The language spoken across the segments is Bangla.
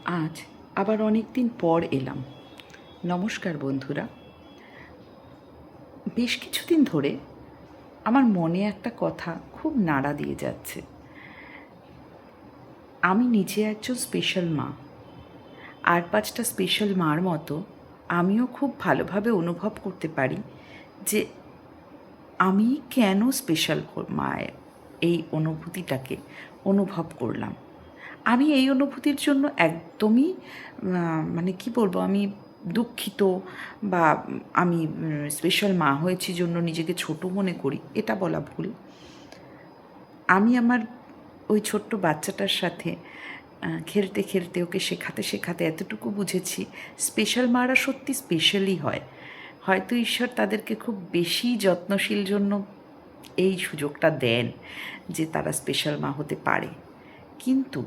আজ আবার অনেক দিন পর এলাম। নমস্কার বন্ধুরা। বেশ কিছুদিন ধরে আমার মনে একটা কথা খুব নাড়া দিয়ে যাচ্ছে। আমি নিজে একজন স্পেশাল মা, আর 5টা স্পেশাল মার মতো আমিও খুব ভালোভাবে অনুভব করতে পারি যে আমি কেন স্পেশাল মায়ের এই অনুভূতিটাকে অনুভব করলাম। আমি এই অনুভূতির জন্য একদমই মানে কি বলবো, আমি দুঃখিত বা আমি স্পেশাল মা হয়েছি জন্য নিজেকে ছোট মনে করি, এটা বলা ভুল। আমি আমার ওই ছোট্ট বাচ্চাটার সাথে খেলতে খেলতে ওকে শেখাতে শেখাতে এতটুকু বুঝেছি, স্পেশাল মারা সত্যি স্পেশালই হয়। হয়তো ঈশ্বর তাদেরকে খুব বেশি যত্নশীল জন্য এই সুযোগটা দেন যে তারা স্পেশাল মা হতে পারে। কিন্তু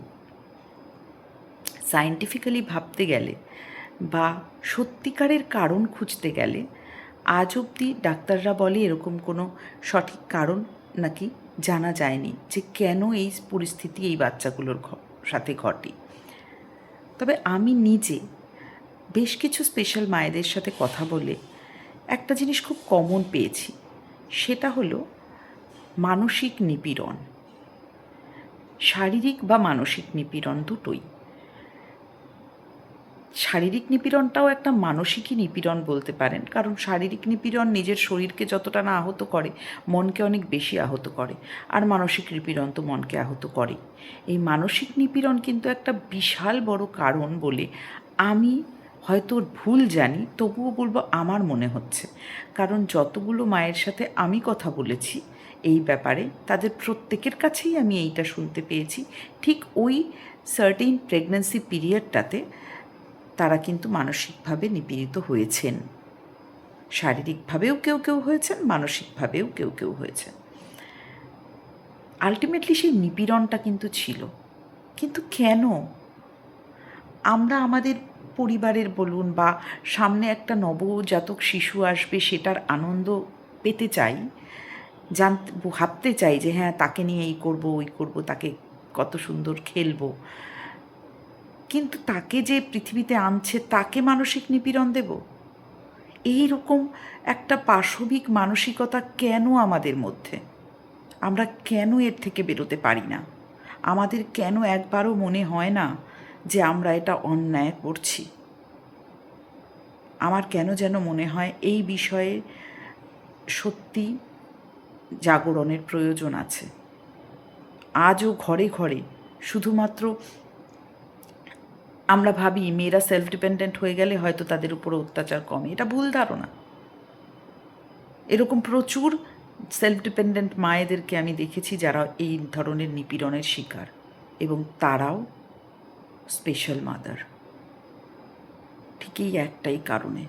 সায়েন্টিফিক্যালি ভাবতে গেলে বা সত্যিকারের কারণ খুঁজতে গেলে আজ অবধি ডাক্তাররা বলে এরকম কোনো সঠিক কারণ নাকি জানা যায়নি যে কেন এই পরিস্থিতি এই বাচ্চাগুলোর সাথে ঘটে। তবে আমি নিজে বেশ কিছু স্পেশাল মায়েদের সাথে কথা বলে একটা জিনিস খুব কমন পেয়েছি, সেটা হলো মানসিক নিপীড়ন। শারীরিক বা মানসিক নিপীড়ন দুটোই। শারীরিক নিপীড়নটাও একটা মানসিকই নিপীড়ন বলতে পারেন, কারণ শারীরিক নিপীড়ন নিজের শরীরকে যতটা না আহত করে মনকে অনেক বেশি আহত করে, আর মানসিক নিপীড়ন তো মনকে আহত করে। এই মানসিক নিপীড়ন কিন্তু একটা বিশাল বড় কারণ বলে আমি হয়তো ভুল জানি, তবুও বলবো আমার মনে হচ্ছে। কারণ যতগুলো মায়ের সাথে আমি কথা বলেছি এই ব্যাপারে, তাদের প্রত্যেকের কাছেই আমি এইটা শুনতে পেয়েছি, ঠিক ওই সার্টেইন প্রেগন্যান্সি পিরিয়ডটাতে তারা কিন্তু মানসিকভাবে নিপীড়িত হয়েছেন। শারীরিকভাবেও কেউ কেউ হয়েছেন, মানসিকভাবেও কেউ কেউ হয়েছেন। আলটিমেটলি সেই নিপীড়নটা কিন্তু ছিল। কিন্তু কেন? আমরা আমাদের পরিবারের বলুন বা সামনে একটা নবজাতক শিশু আসবে সেটার আনন্দ পেতে চাই, ভাবতে চাই যে হ্যাঁ তাকে নিয়ে এই করবো ওই করবো, তাকে কত সুন্দর খেলবো, কিন্তু তাকে যে পৃথিবীতে আনছে তাকে মানসিক নিপীড়ন দেব? এই রকম একটা পাশবিক মানসিকতা কেন আমাদের মধ্যে? আমরা কেন এর থেকে বেরোতে পারি না? আমাদের কেন একবারও মনে হয় না যে আমরা এটা অন্যায় করছি? আমার কেন যেন মনে হয় এই বিষয়ে সত্যি জাগরণের প্রয়োজন আছে। আজও ঘরে ঘরে শুধুমাত্র আমরা ভাবি মেয়েরা সেলফ ডিপেন্ডেন্ট হয়ে গেলে হয়তো তাদের উপর অত্যাচার কমে। এটা ভুল ধারণা। এরকম প্রচুর সেলফ ডিপেন্ডেন্ট মায়েদেরকে আমি দেখেছি যারা এই ধরনের নিপীড়নের শিকার, এবং তারাও স্পেশাল মাদার। ঠিক এই একটাই কারণে।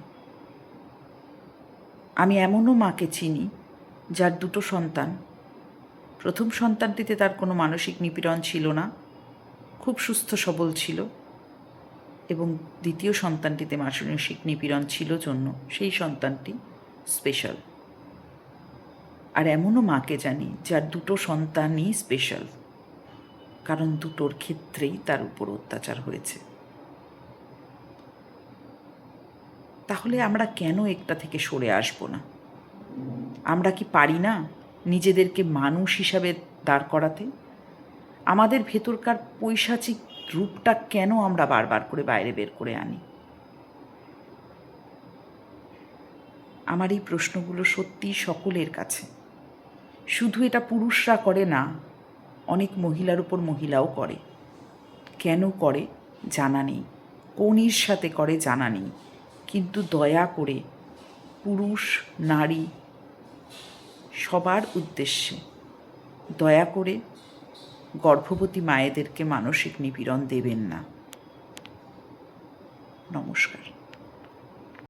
আমি এমনও মাকে চিনি যার 2টো সন্তান। প্রথম সন্তানটিতে তার কোনো মানসিক নিপীড়ন ছিল না, খুব সুস্থ সবল ছিল, এবং দ্বিতীয় সন্তানটিতে মানসিক নিপীড়ন ছিল জন্য সেই সন্তানটি স্পেশাল। আর এমনও মাকে জানি যার 2টো সন্তানই স্পেশাল, কারণ 2টোর ক্ষেত্রেই তার উপর অত্যাচার হয়েছে। তাহলে আমরা কেন একটা থেকে সরে আসবো না? আমরা কি পারি না নিজেদেরকে মানুষ হিসাবে দাঁড় করাতে? আমাদের ভেতরকার পৈশাচিক রূপটা কেন আমরা বারবার করে বাইরে বের করে আনি? আমার এই প্রশ্নগুলো সত্যিই সকলের কাছে। শুধু এটা পুরুষরা করে না, অনেক মহিলার উপর মহিলাও করে। কেন করে জানা নেই, কোন সাথে করে জানা নেই, কিন্তু দয়া করে পুরুষ নারী সবার উদ্দেশ্যে দয়া করে গর্ভবতী মায়েদেরকে মানসিক নিপীড়ন দেবেন না। নমস্কার।